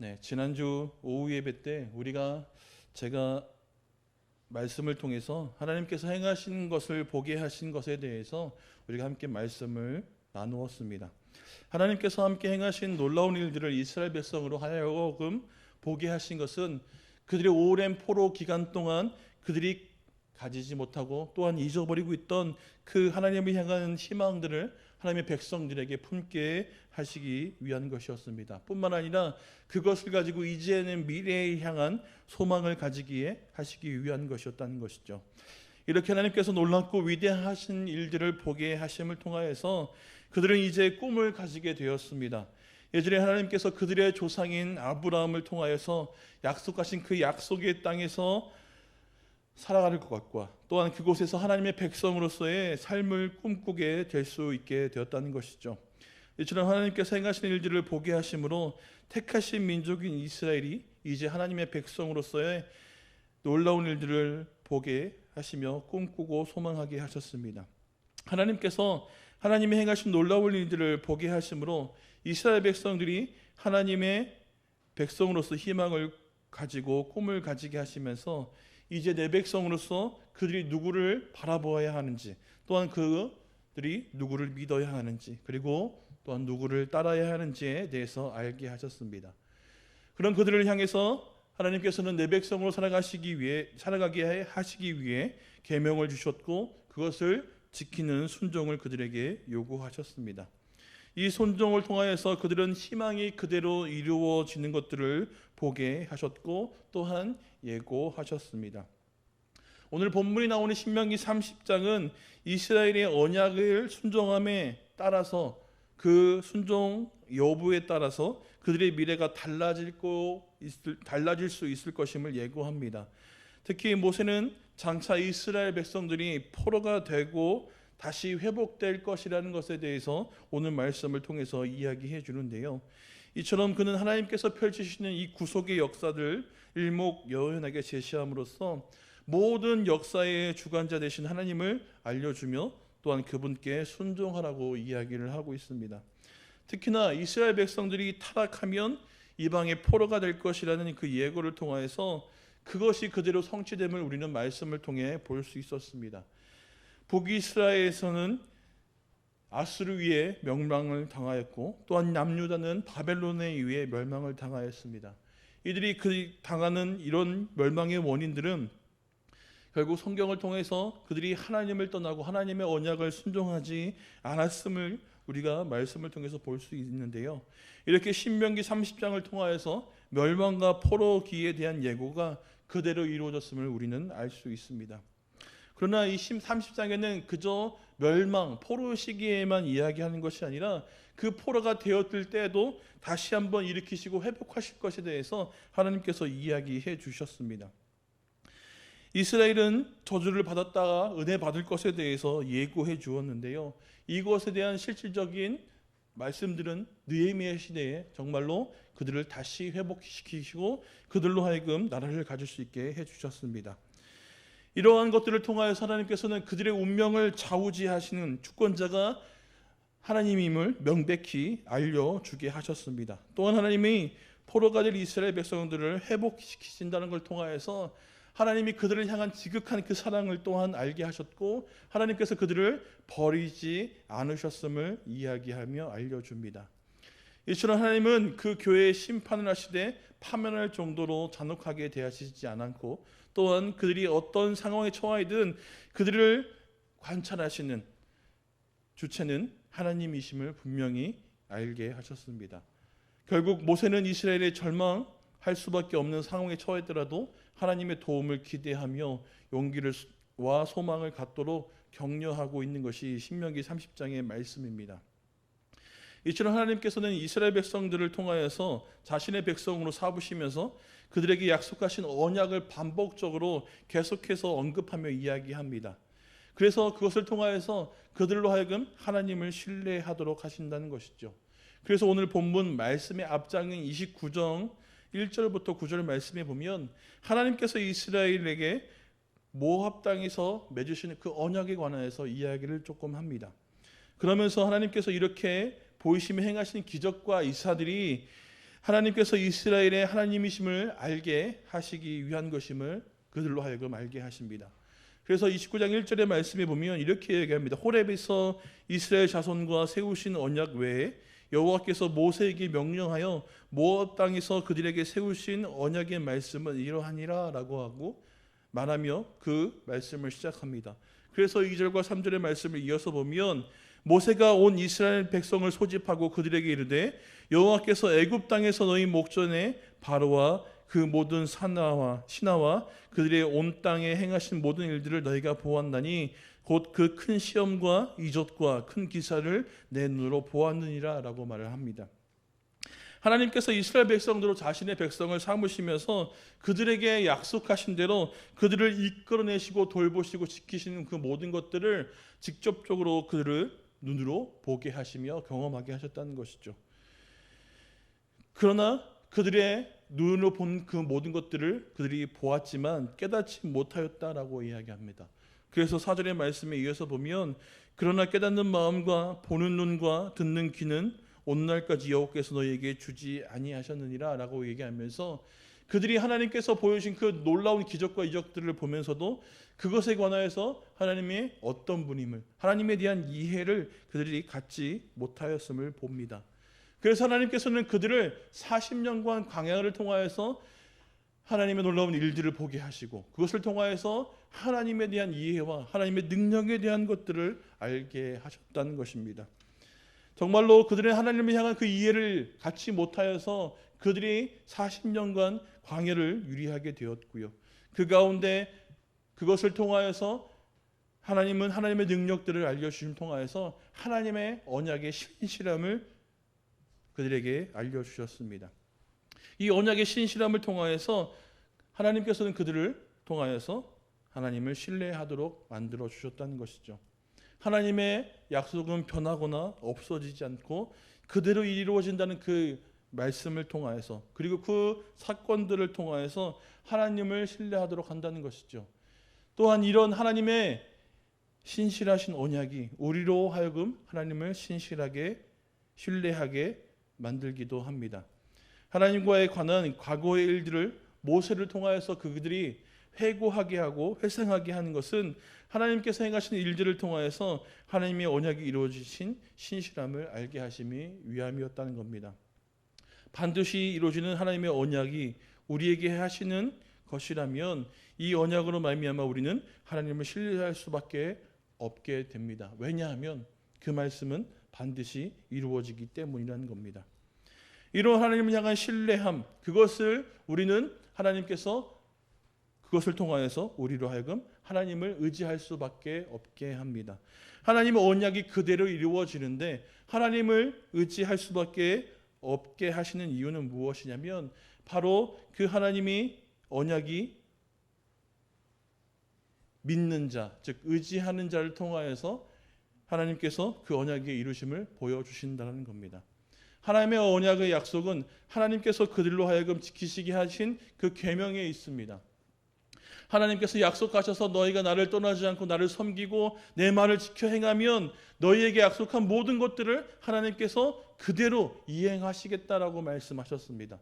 네, 지난주 오후 예배 때 제가 말씀을 통해서 하나님께서 행하신 것을 보게 하신 것에 대해서 우리가 함께 말씀을 나누었습니다. 하나님께서 함께 행하신 놀라운 일들을 이스라엘 백성으로 하여금 보게 하신 것은 그들의 오랜 포로 기간 동안 그들이 가지지 못하고 또한 잊어버리고 있던 그 하나님을 향한 희망들을 하나님의 백성들에게 품게 하시기 위한 것이었습니다. 뿐만 아니라 그것을 가지고 이제는 미래에 향한 소망을 가지기에 하시기 위한 것이었다는 것이죠. 이렇게 하나님께서 놀랍고 위대하신 일들을 보게 하심을 통하여서 그들은 이제 꿈을 가지게 되었습니다. 예전에 하나님께서 그들의 조상인 아브라함을 통하여서 약속하신 그 약속의 땅에서 살아갈 것과 또한 그곳에서 하나님의 백성으로서의 삶을 꿈꾸게 될 수 있게 되었다는 것이죠. 이처럼 하나님께서 행하신 일들을 보게 하심으로 택하신 민족인 이스라엘이 이제 하나님의 백성으로서의 놀라운 일들을 보게 하시며 꿈꾸고 소망하게 하셨습니다. 하나님께서 하나님이 행하신 놀라운 일들을 보게 하심으로 이스라엘 백성들이 하나님의 백성으로서 희망을 가지고 꿈을 가지게 하시면서 이제 내 백성으로서 그들이 누구를 바라보아야 하는지, 또한 그들이 누구를 믿어야 하는지, 그리고 또한 누구를 따라야 하는지에 대해서 알게 하셨습니다. 그런 그들을 향해서 하나님께서는 내 백성으로 살아가게 하시기 위해 계명을 주셨고 그것을 지키는 순종을 그들에게 요구하셨습니다. 이 순종을 통하여서 그들은 희망이 그대로 이루어지는 것들을 보게 하셨고 또한 예고하셨습니다. 오늘 본문이 나오는 신명기 30장은 이스라엘의 언약을 순종함에 따라서 그 순종 여부에 따라서 그들의 미래가 달라질 수 있을 것임을 예고합니다. 특히 모세는 장차 이스라엘 백성들이 포로가 되고 다시 회복될 것이라는 것에 대해서 오늘 말씀을 통해서 이야기해 주는데요. 이처럼 그는 하나님께서 펼치시는 이 구속의 역사들 일목요연하게 제시함으로써 모든 역사의 주관자 되신 하나님을 알려주며 또한 그분께 순종하라고 이야기를 하고 있습니다. 특히나 이스라엘 백성들이 타락하면 이방의 포로가 될 것이라는 그 예고를 통하여서 그것이 그대로 성취됨을 우리는 말씀을 통해 볼 수 있었습니다. 북이스라엘에서는 아수르 위에 멸망을 당하였고 또한 남유다는 바벨론에 의해 멸망을 당하였습니다. 이들이 당하는 이런 멸망의 원인들은 결국 성경을 통해서 그들이 하나님을 떠나고 하나님의 언약을 순종하지 않았음을 우리가 말씀을 통해서 볼 수 있는데요. 이렇게 신명기 30장을 통하여서 멸망과 포로기에 대한 예고가 그대로 이루어졌음을 우리는 알 수 있습니다. 그러나 이 30장에는 그저 멸망, 포로 시기에만 이야기하는 것이 아니라 그 포로가 되었을 때에도 다시 한번 일으키시고 회복하실 것에 대해서 하나님께서 이야기해 주셨습니다. 이스라엘은 저주를 받았다가 은혜 받을 것에 대해서 예고해 주었는데요. 이것에 대한 실질적인 말씀들은 느헤미야 시대에 정말로 그들을 다시 회복시키시고 그들로 하여금 나라를 가질 수 있게 해주셨습니다. 이러한 것들을 통하여 하나님께서는 그들의 운명을 좌우지하시는 주권자가 하나님임을 명백히 알려주게 하셨습니다. 또한 하나님이 포로가 될 이스라엘 백성들을 회복시키신다는 걸 통하여서 하나님이 그들을 향한 지극한 그 사랑을 또한 알게 하셨고 하나님께서 그들을 버리지 않으셨음을 이야기하며 알려줍니다. 이처럼 하나님은 그 교회의 심판을 하시되 파면할 정도로 잔혹하게 대하시지 않고 또한 그들이 어떤 상황에 처하이든 그들을 관찰하시는 주체는 하나님이심을 분명히 알게 하셨습니다. 결국 모세는 이스라엘의 절망할 수밖에 없는 상황에 처했더라도 하나님의 도움을 기대하며 용기와 소망을 갖도록 격려하고 있는 것이 신명기 30장의 말씀입니다. 이처럼 하나님께서는 이스라엘 백성들을 통하여서 자신의 백성으로 삼으시면서 그들에게 약속하신 언약을 반복적으로 계속해서 언급하며 이야기합니다. 그래서 그것을 통하여서 그들로 하여금 하나님을 신뢰하도록 하신다는 것이죠. 그래서 오늘 본문 말씀의 앞장인 29장 1절부터 9절 말씀에 보면 하나님께서 이스라엘에게 모압 땅에서 맺으시는 그 언약에 관해서 이야기를 조금 합니다. 그러면서 하나님께서 이렇게 보이시며 행하신 기적과 이사들이 하나님께서 이스라엘의 하나님이심을 알게 하시기 위한 것임을 그들로 하여금 알게 하십니다. 그래서 29장 1절의 말씀에 보면 이렇게 얘기합니다. 호렙에서 이스라엘 자손과 세우신 언약 외에 여호와께서 모세에게 명령하여 모압 땅에서 그들에게 세우신 언약의 말씀은 이러하니라 라고 하고 말하며 그 말씀을 시작합니다. 그래서 2절과 3절의 말씀을 이어서 보면 모세가 온 이스라엘 백성을 소집하고 그들에게 이르되 여호와께서 애굽 땅에서 너희 목전에 바로와 그 모든 신하와 그들의 온 땅에 행하신 모든 일들을 너희가 보았나니 곧 그 큰 시험과 이적과 큰 기사를 내 눈으로 보았느니라 라고 말을 합니다. 하나님께서 이스라엘 백성들로 자신의 백성을 삼으시면서 그들에게 약속하신 대로 그들을 이끌어내시고 돌보시고 지키시는 그 모든 것들을 직접적으로 그들을 눈으로 보게 하시며 경험하게 하셨다는 것이죠. 그러나 그들의 눈으로 본 그 모든 것들을 그들이 보았지만 깨닫지 못하였다라고 이야기합니다. 그래서 4절의 말씀에 이어서 보면 그러나 깨닫는 마음과 보는 눈과 듣는 귀는 오늘날까지 여호와께서 너희에게 주지 아니하셨느니라 라고 얘기하면서 그들이 하나님께서 보여주신 그 놀라운 기적과 이적들을 보면서도 그것에 관하여서 하나님의 어떤 분임을, 하나님에 대한 이해를 그들이 갖지 못하였음을 봅니다. 그래서 하나님께서는 그들을 40년간 광야를 통하여서 하나님의 놀라운 일들을 보게 하시고 그것을 통하여서 하나님에 대한 이해와 하나님의 능력에 대한 것들을 알게 하셨다는 것입니다. 정말로 그들의 하나님을 향한 그 이해를 갖지 못하여서 그들이 40년간 광야를 유리하게 되었고요. 그 가운데 그것을 통하여서 하나님은 하나님의 능력들을 알려주심 통하여서 하나님의 언약의 신실함을 그들에게 알려주셨습니다. 이 언약의 신실함을 통하여서 하나님께서는 그들을 통하여서 하나님을 신뢰하도록 만들어 주셨다는 것이죠. 하나님의 약속은 변하거나 없어지지 않고 그대로 이루어진다는 그 말씀을 통하여서 그리고 그 사건들을 통하여서 하나님을 신뢰하도록 한다는 것이죠. 또한 이런 하나님의 신실하신 언약이 우리로 하여금 하나님을 신뢰하게 만들기도 합니다. 하나님과에 관한 과거의 일들을 모세를 통하여서 그들이 회고하게 하고 회상하게 하는 것은 하나님께서 행하신 일들을 통하여서 하나님의 언약이 이루어지신 신실함을 알게 하심이 위함이었다는 겁니다. 반드시 이루어지는 하나님의 언약이 우리에게 하시는 것이라면 이 언약으로 말미암아 우리는 하나님을 신뢰할 수밖에 없게 됩니다. 왜냐하면 그 말씀은 반드시 이루어지기 때문이라는 겁니다. 이런 하나님을 향한 신뢰함, 그것을 우리는 하나님께서 그것을 통하여서 우리로 하여금 하나님을 의지할 수밖에 없게 합니다. 하나님의 언약이 그대로 이루어지는데 하나님을 의지할 수밖에 없게 하시는 이유는 무엇이냐면 바로 그 하나님이 언약이 믿는 자, 즉 의지하는 자를 통하여서 하나님께서 그 언약의 이루심을 보여주신다는 겁니다. 하나님의 언약의 약속은 하나님께서 그들로 하여금 지키시게 하신 그 계명에 있습니다. 하나님께서 약속하셔서 너희가 나를 떠나지 않고 나를 섬기고 내 말을 지켜 행하면 너희에게 약속한 모든 것들을 하나님께서 그대로 이행하시겠다라고 말씀하셨습니다.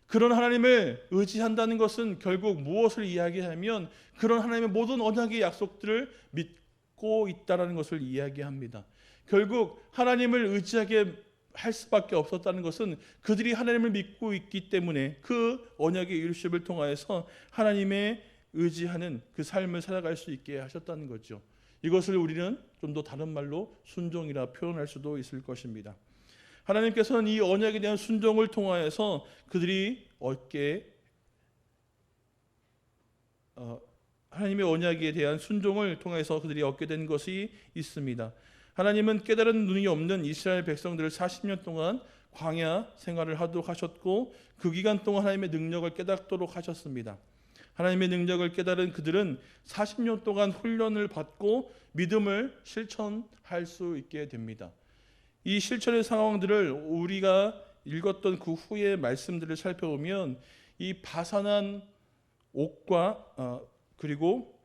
그런 하나님을 의지한다는 것은 결국 무엇을 이야기하면 그런 하나님의 모든 언약의 약속들을 믿고 있다는 것을 이야기합니다. 결국 하나님을 의지하게 할 수밖에 없었다는 것은 그들이 하나님을 믿고 있기 때문에 그 언약의 이루심을 통하여서 하나님의 의지하는 그 삶을 살아갈 수 있게 하셨다는 거죠. 이것을 우리는 좀 더 다른 말로 순종이라 표현할 수도 있을 것입니다. 하나님께서는 이 언약에 대한 순종을 통하여서 그들이 하나님의 언약에 대한 순종을 통해서 그들이 얻게 된 것이 있습니다. 하나님은 깨달은 눈이 없는 이스라엘 백성들을 40년 동안 광야 생활을 하도록 하셨고 그 기간 동안 하나님의 능력을 깨닫도록 하셨습니다. 하나님의 능력을 깨달은 그들은 40년 동안 훈련을 받고 믿음을 실천할 수 있게 됩니다. 이 실천의 상황들을 우리가 읽었던 그 후의 말씀들을 살펴보면 이 바산한 옥과 그리고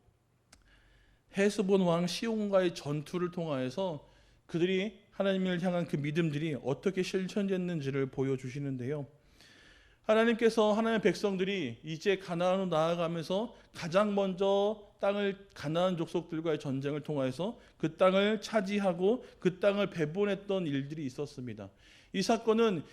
헤스본 왕 시온과의 전투를 통하여서 그들이 하나님을 향한 그 믿음들이 어떻게 실천됐는지를 보여주시는데요. 하나님께서 하나님의 백성들이 이제 가나안으로 나아가면서 가장 먼저 가나안 족속들과의 전쟁을 통하여서 그 땅을 차지하고 그 땅을 배분했던 일들이 있었습니다. 이 사건은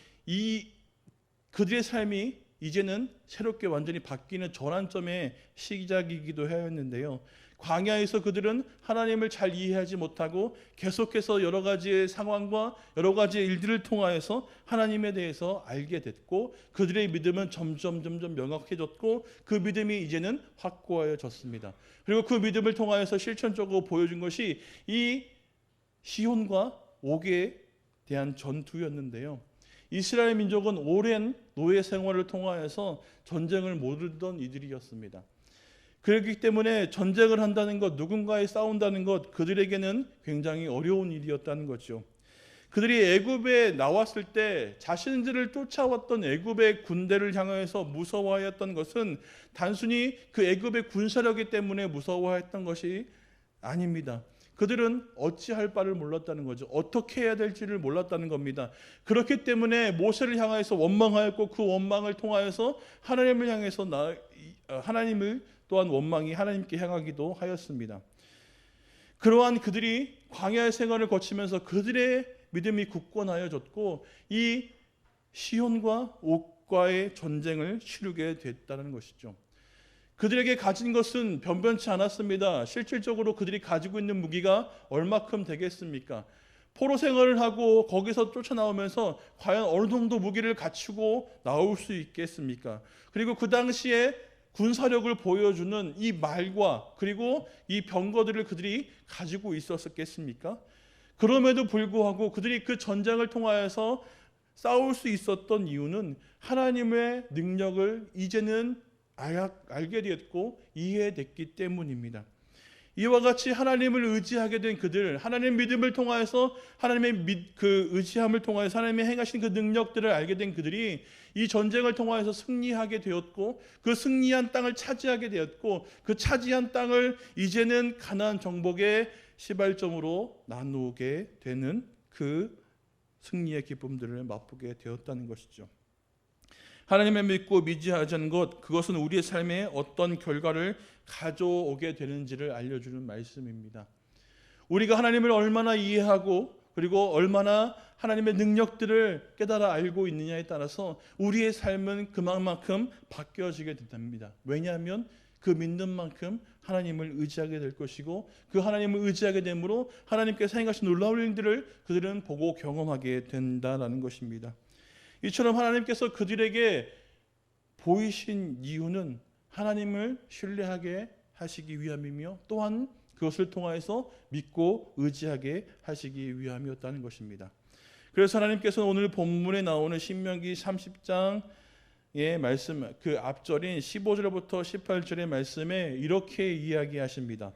그들의 삶이 이제는 새롭게 완전히 바뀌는 전환점의 시작이기도 하였는데요. 광야에서 그들은 하나님을 잘 이해하지 못하고 계속해서 여러 가지의 상황과 여러 가지의 일들을 통하여서 하나님에 대해서 알게 됐고, 그들의 믿음은 점점 명확해졌고, 그 믿음이 이제는 확고해졌습니다. 그리고 그 믿음을 통하여서 실천적으로 보여준 것이 이 시온과 옥에 대한 전투였는데요. 이스라엘 민족은 오랜 노예 생활을 통하여서 전쟁을 모르던 이들이었습니다. 그렇기 때문에 전쟁을 한다는 것, 누군가에 싸운다는 것, 그들에게는 굉장히 어려운 일이었다는 거죠. 그들이 애굽에 나왔을 때 자신들을 쫓아왔던 애굽의 군대를 향해서 무서워하였던 것은 단순히 그 애굽의 군사력이 때문에 무서워했던 것이 아닙니다. 그들은 어찌할 바를 몰랐다는 거죠. 어떻게 해야 될지를 몰랐다는 겁니다. 그렇기 때문에 모세를 향해서 원망하였고, 그 원망을 통하여서 하나님을 향해서 하나님을 또한 원망이 하나님께 향하기도 하였습니다. 그러한 그들이 광야의 생활을 거치면서 그들의 믿음이 굳건하여졌고, 이 시온과 옥과의 전쟁을 치르게 됐다는 것이죠. 그들에게 가진 것은 변변치 않았습니다. 실질적으로 그들이 가지고 있는 무기가 얼마큼 되겠습니까? 포로 생활을 하고 거기서 쫓아나오면서 과연 어느 정도 무기를 갖추고 나올 수 있겠습니까? 그리고 그 당시에 군사력을 보여주는 이 말과 그리고 이 병거들을 그들이 가지고 있었겠습니까? 그럼에도 불구하고 그들이 그 전쟁을 통하여서 싸울 수 있었던 이유는 하나님의 능력을 이제는 알게 되었고 이해됐기 때문입니다. 이와 같이 하나님을 의지하게 된 그들, 하나님 믿음을 통하여서 하나님의 그 의지함을 통하여서 하나님이 행하신 그 능력들을 알게 된 그들이 이 전쟁을 통하여서 승리하게 되었고, 그 승리한 땅을 차지하게 되었고, 그 차지한 땅을 이제는 가나안 정복의 시발점으로 나누게 되는 그 승리의 기쁨들을 맛보게 되었다는 것이죠. 하나님을 믿고 의지하지 않는 것, 그것은 우리의 삶에 어떤 결과를 가져오게 되는지를 알려주는 말씀입니다. 우리가 하나님을 얼마나 이해하고 그리고 얼마나 하나님의 능력들을 깨달아 알고 있느냐에 따라서 우리의 삶은 그만큼 바뀌어지게 된답니다. 왜냐하면 그 믿는 만큼 하나님을 의지하게 될 것이고, 그 하나님을 의지하게 되므로 하나님께서 행하신 놀라운 일들을 그들은 보고 경험하게 된다는 것입니다. 이처럼 하나님께서 그들에게 보이신 이유는 하나님을 신뢰하게 하시기 위함이며, 또한 그것을 통하여서 믿고 의지하게 하시기 위함이었다는 것입니다. 그래서 하나님께서는 오늘 본문에 나오는 신명기 30장의 말씀, 그 앞절인 15절부터 18절의 말씀에 이렇게 이야기하십니다.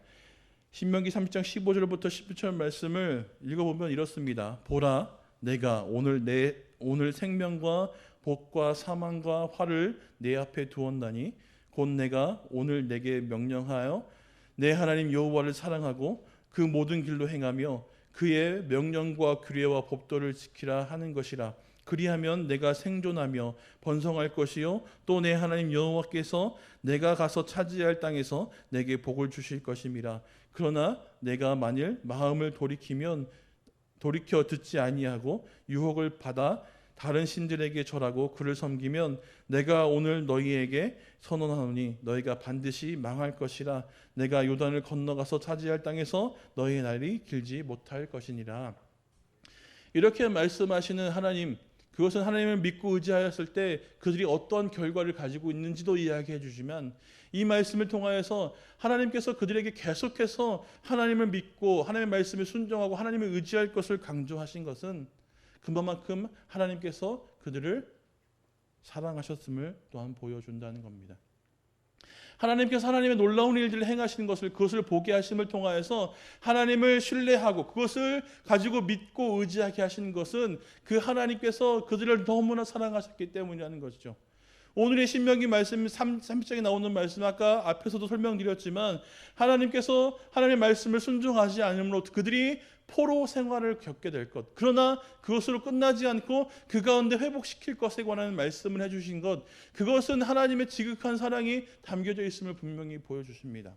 신명기 30장 15절부터 17절 말씀을 읽어보면 이렇습니다. 보라, 내가 오늘 생명과 복과 사망과 화를 내 앞에 두었나니 곧 내가 오늘 내게 명령하여 내 하나님 여호와를 사랑하고 그 모든 길로 행하며 그의 명령과 규례와 법도를 지키라 하는 것이라. 그리하면 내가 생존하며 번성할 것이요 또 내 하나님 여호와께서 내가 가서 차지할 땅에서 내게 복을 주실 것임이라. 그러나 내가 만일 마음을 돌이켜 듣지 아니하고 유혹을 받아 다른 신들에게 절하고 그를 섬기면 내가 오늘 너희에게 선언하노니 너희가 반드시 망할 것이라. 내가 요단을 건너가서 차지할 땅에서 너희의 날이 길지 못할 것이니라. 이렇게 말씀하시는 하나님, 그것은 하나님을 믿고 의지하였을 때 그들이 어떤 결과를 가지고 있는지도 이야기해 주지만, 이 말씀을 통하여서 하나님께서 그들에게 계속해서 하나님을 믿고 하나님의 말씀에 순종하고 하나님을 의지할 것을 강조하신 것은 그만큼 하나님께서 그들을 사랑하셨음을 또한 보여준다는 겁니다. 하나님께서 하나님의 놀라운 일들을 행하시는 것을, 그것을 보게 하심을 통하여서 하나님을 신뢰하고 그것을 가지고 믿고 의지하게 하시는 것은 그 하나님께서 그들을 너무나 사랑하셨기 때문이라는 것이죠. 오늘의 신명기 말씀 30장에 나오는 말씀 아까 앞에서도 설명드렸지만 하나님께서 하나님의 말씀을 순종하지 않으므로 그들이 포로 생활을 겪게 될 것. 그러나 그것으로 끝나지 않고 그 가운데 회복시킬 것에 관한 말씀을 해주신 것. 그것은 하나님의 지극한 사랑이 담겨져 있음을 분명히 보여주십니다.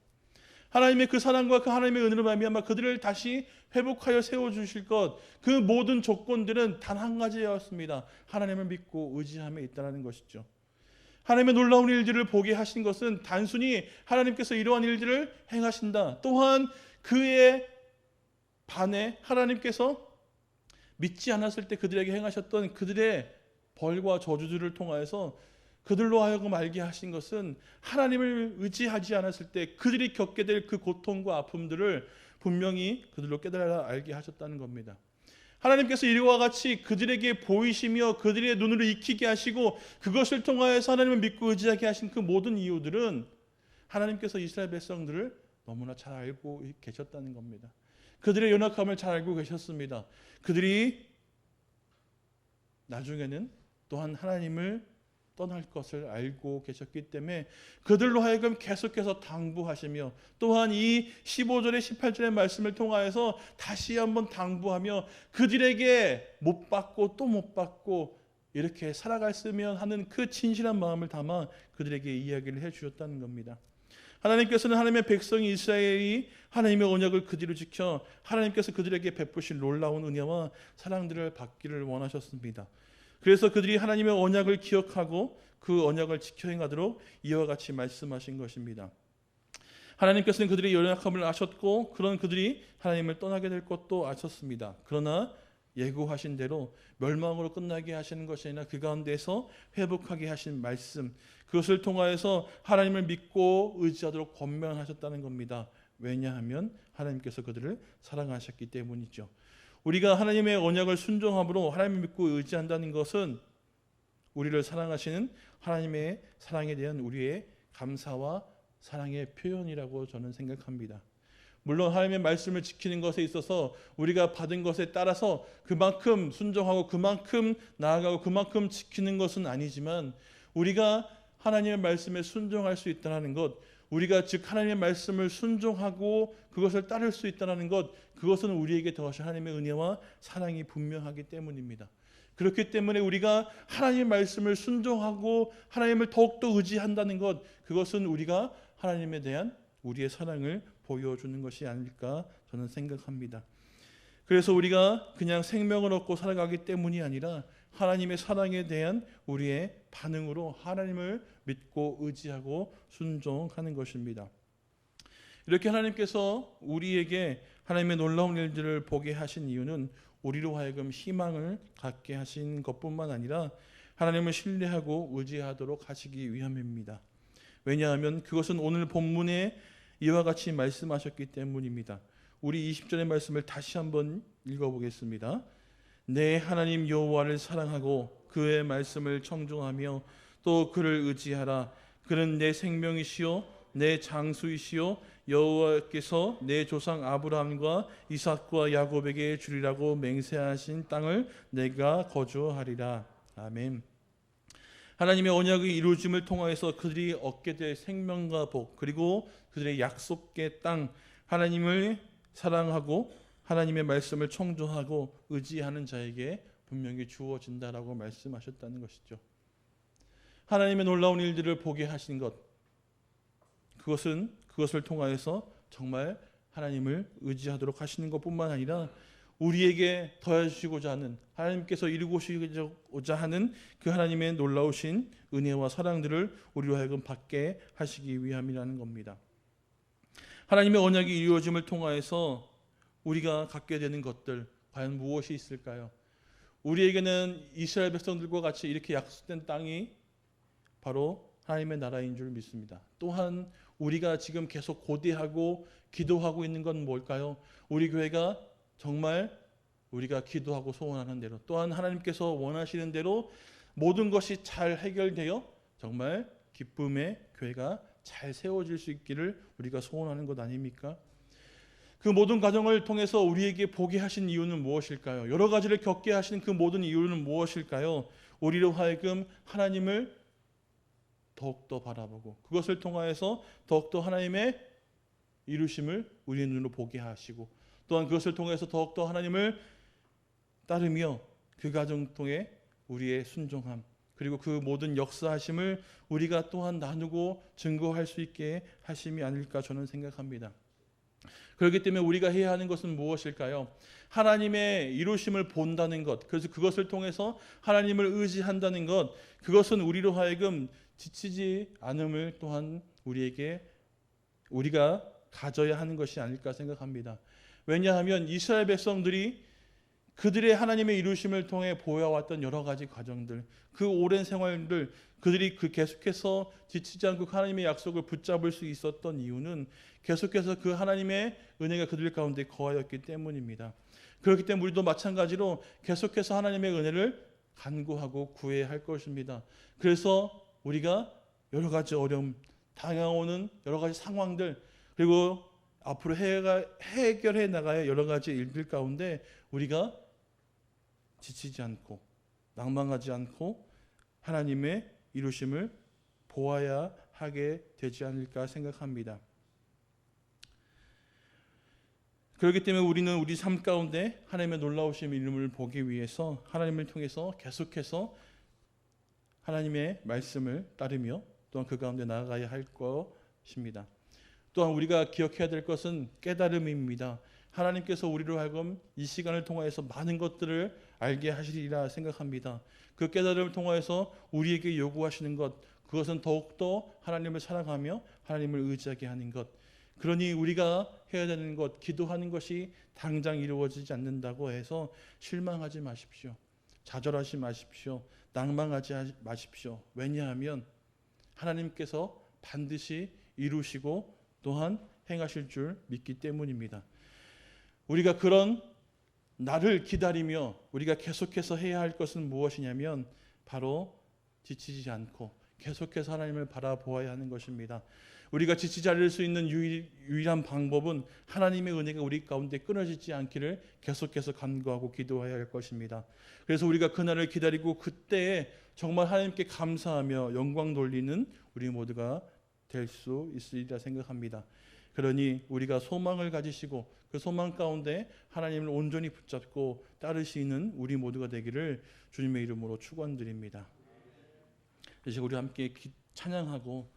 하나님의 그 사랑과 그 하나님의 은혜로 말미암아 그들을 다시 회복하여 세워주실 것. 그 모든 조건들은 단 한 가지였습니다. 하나님을 믿고 의지함에 있다는 것이죠. 하나님의 놀라운 일들을 보게 하신 것은 단순히 하나님께서 이러한 일들을 행하신다. 또한 그의 반해 하나님께서 믿지 않았을 때 그들에게 행하셨던 그들의 벌과 저주들을 통하여서 그들로 하여금 알게 하신 것은 하나님을 의지하지 않았을 때 그들이 겪게 될 그 고통과 아픔들을 분명히 그들로 깨달아 알게 하셨다는 겁니다. 하나님께서 이와 같이 그들에게 보이시며 그들의 눈으로 익히게 하시고 그것을 통하여서 하나님을 믿고 의지하게 하신 그 모든 이유들은 하나님께서 이스라엘 백성들을 너무나 잘 알고 계셨다는 겁니다. 그들의 연약함을 잘 알고 계셨습니다. 그들이 나중에는 또한 하나님을 떠날 것을 알고 계셨기 때문에 그들로 하여금 계속해서 당부하시며 또한 이 15절에 18절의 말씀을 통하여서 다시 한번 당부하며 그들에게 못 받고 또 못 받고 이렇게 살아갔으면 하는 그 진실한 마음을 담아 그들에게 이야기를 해주셨다는 겁니다. 하나님께서는 하나님의 백성이 이스라엘이 하나님의 언약을 그 뒤로 지켜 하나님께서 그들에게 베푸실 놀라운 은혜와 사랑들을 받기를 원하셨습니다. 그래서 그들이 하나님의 언약을 기억하고 그 언약을 지켜 행하도록 이와 같이 말씀하신 것입니다. 하나님께서는 그들의 연약함을 아셨고 그런 그들이 하나님을 떠나게 될 것도 아셨습니다. 그러나 예고하신 대로 멸망으로 끝나게 하시는 것이 아니라 그 가운데서 회복하게 하신 말씀, 그것을 통하여서 하나님을 믿고 의지하도록 권면하셨다는 겁니다. 왜냐하면 하나님께서 그들을 사랑하셨기 때문이죠. 우리가 하나님의 언약을 순종함으로 하나님을 믿고 의지한다는 것은 우리를 사랑하시는 하나님의 사랑에 대한 우리의 감사와 사랑의 표현이라고 저는 생각합니다. 물론 하나님의 말씀을 지키는 것에 있어서 우리가 받은 것에 따라서 그만큼 순종하고 그만큼 나아가고 그만큼 지키는 것은 아니지만 우리가 하나님의 말씀에 순종할 수 있다는 것, 우리가 즉 하나님의 말씀을 순종하고 그것을 따를 수 있다는 것, 그것은 우리에게 더하신 하나님의 은혜와 사랑이 분명하기 때문입니다. 그렇기 때문에 우리가 하나님의 말씀을 순종하고 하나님을 더욱더 의지한다는 것, 그것은 우리가 하나님에 대한 우리의 사랑을 보여주는 것이 아닐까 저는 생각합니다. 그래서 우리가 그냥 생명을 얻고 살아가기 때문이 아니라 하나님의 사랑에 대한 우리의 반응으로 하나님을 믿고 의지하고 순종하는 것입니다. 이렇게 하나님께서 우리에게 하나님의 놀라운 일들을 보게 하신 이유는 우리로 하여금 희망을 갖게 하신 것뿐만 아니라 하나님을 신뢰하고 의지하도록 하시기 위함입니다. 왜냐하면 그것은 오늘 본문에 이와 같이 말씀하셨기 때문입니다. 우리 20절의 말씀을 다시 한번 읽어보겠습니다. 내 하나님 여호와를 사랑하고 그의 말씀을 청종하며 또 그를 의지하라. 그는 내 생명이시요 내 장수이시요 여호와께서 내 조상 아브라함과 이삭과 야곱에게 주리라고 맹세하신 땅을 내가 거주하리라. 아멘. 하나님의 언약의 이루어짐을 통하여서 그들이 얻게 될 생명과 복, 그리고 그들의 약속의 땅, 하나님을 사랑하고 하나님의 말씀을 청종하고 의지하는 자에게 분명히 주어진다라고 말씀하셨다는 것이죠. 하나님의 놀라운 일들을 보게 하신 것, 그것을 통하여서 정말 하나님을 의지하도록 하시는 것뿐만 아니라 우리에게 더해주시고자 하는, 하나님께서 이루고자 하는 그 하나님의 놀라우신 은혜와 사랑들을 우리로 하여금 받게 하시기 위함이라는 겁니다. 하나님의 언약이 이루어짐을 통하여서 우리가 갖게 되는 것들 과연 무엇이 있을까요? 우리에게는 이스라엘 백성들과 같이 이렇게 약속된 땅이 바로 하나님의 나라인 줄 믿습니다. 또한 우리가 지금 계속 고대하고 기도하고 있는 건 뭘까요? 우리 교회가 정말 우리가 기도하고 소원하는 대로, 또한 하나님께서 원하시는 대로 모든 것이 잘 해결되어 정말 기쁨의 교회가 잘 세워질 수 있기를 우리가 소원하는 것 아닙니까? 그 모든 과정을 통해서 우리에게 보게 하신 이유는 무엇일까요? 여러 가지를 겪게 하신 그 모든 이유는 무엇일까요? 우리로 하여금 하나님을 더욱더 바라보고 그것을 통하여서 더욱더 하나님의 이루심을 우리의 눈으로 보게 하시고 또한 그것을 통해서 더욱더 하나님을 따르며 그 과정 통해 우리의 순종함 그리고 그 모든 역사하심을 우리가 또한 나누고 증거할 수 있게 하심이 아닐까 저는 생각합니다. 그렇기 때문에 우리가 해야 하는 것은 무엇일까요? 하나님의 이루심을 본다는 것, 그래서 그것을 통해서 하나님을 의지한다는 것, 그것은 우리로 하여금 지치지 않음을 또한 우리가 가져야 하는 것이 아닐까 생각합니다. 왜냐하면 이스라엘 백성들이 그들의 하나님의 이루심을 통해 보여왔던 여러 가지 과정들, 그 오랜 생활들, 그들이 계속해서 지치지 않고 하나님의 약속을 붙잡을 수 있었던 이유는 계속해서 그 하나님의 은혜가 그들 가운데 거하였기 때문입니다. 그렇기 때문에 우리도 마찬가지로 계속해서 하나님의 은혜를 간구하고 구해야 할 것입니다. 그래서 우리가 여러 가지 어려움, 당해오는 여러 가지 상황들, 그리고 앞으로 해결해 나가야 여러 가지 일들 가운데 우리가 지치지 않고 낭망하지 않고 하나님의 이루심을 보아야 하게 되지 않을까 생각합니다. 그렇기 때문에 우리는 우리 삶 가운데 하나님의 놀라우신 이름을 보기 위해서 하나님을 통해서 계속해서 하나님의 말씀을 따르며 또한 그 가운데 나아가야 할 것입니다. 또한 우리가 기억해야 될 것은 깨달음입니다. 하나님께서 우리로 하여금 이 시간을 통하여서 많은 것들을 알게 하시리라 생각합니다. 그 깨달음을 통하여서 우리에게 요구하시는 것, 그것은 더욱더 하나님을 사랑하며 하나님을 의지하게 하는 것. 그러니 우리가 해야 되는 것, 기도하는 것이 당장 이루어지지 않는다고 해서 실망하지 마십시오. 좌절하지 마십시오. 낭망하지 마십시오. 왜냐하면 하나님께서 반드시 이루시고 또한 행하실 줄 믿기 때문입니다. 우리가 그런 나를 기다리며 우리가 계속해서 해야 할 것은 무엇이냐면 바로 지치지 않고 계속해서 하나님을 바라보아야 하는 것입니다. 우리가 지치지 않을 수 있는 유일한 방법은 하나님의 은혜가 우리 가운데 끊어지지 않기를 계속해서 간구하고 기도해야 할 것입니다. 그래서 우리가 그날을 기다리고 그때에 정말 하나님께 감사하며 영광 돌리는 우리 모두가 될 수 있으리라 생각합니다. 그러니 우리가 소망을 가지시고 그 소망 가운데 하나님을 온전히 붙잡고 따르시는 우리 모두가 되기를 주님의 이름으로 축원드립니다. 이제 우리 함께 찬양하고